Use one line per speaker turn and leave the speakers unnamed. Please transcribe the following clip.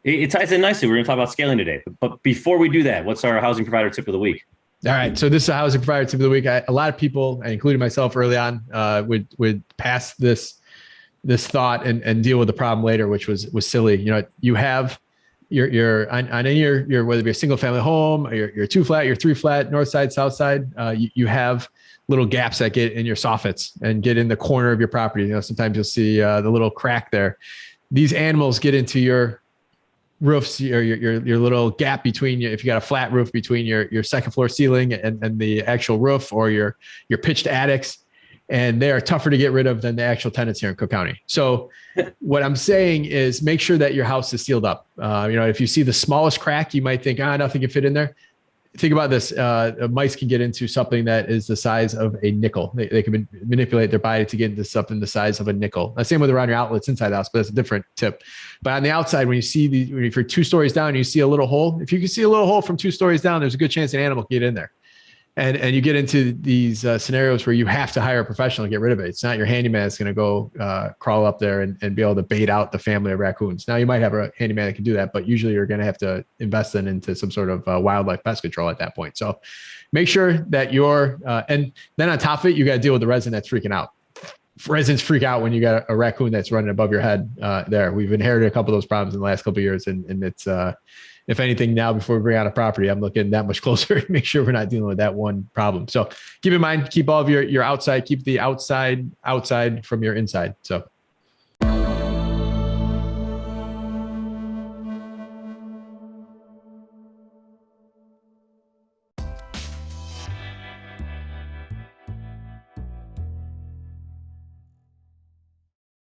It ties in nicely. We're going to talk about scaling today. But before we do that, what's our housing provider tip of the week?
All right. So this is a housing provider tip of the week. A lot of people, including myself early on, would pass this thought and deal with the problem later, which was silly. You know, you have your whether it be a single family home, or your 2-flat, your 3-flat, north side, south side, you have little gaps that get in your soffits and get in the corner of your property. You know, sometimes you'll see the little crack there. These animals get into your roofs, or your little gap between you. If you got a flat roof between your second floor ceiling and the actual roof, or your pitched attics, and they are tougher to get rid of than the actual tenants here in Cook County. So what I'm saying is make sure that your house is sealed up. You know, if you see the smallest crack, you might think, nothing can fit in there. Think about this. Mice can get into something that is the size of a nickel. They can manipulate their body to get into something the size of a nickel. Same with around your outlets inside the house, but that's a different tip. But on the outside, when you see if you're 2 stories down, you see a little hole. If you can see a little hole from 2 stories down, there's a good chance an animal can get in there. And you get into these scenarios where you have to hire a professional to get rid of it. It's not your handyman that's going to go crawl up there and be able to bait out the family of raccoons. Now, you might have a handyman that can do that, but usually you're going to have to invest into some sort of wildlife pest control at that point. So make sure that and then on top of it, you got to deal with the resident that's freaking out. Residents freak out when you got a raccoon that's running above your head there. We've inherited a couple of those problems in the last couple of years, and it's if anything, now before we bring out a property, I'm looking that much closer to make sure we're not dealing with that one problem. So keep in mind, keep all of your outside, keep the outside from your inside. So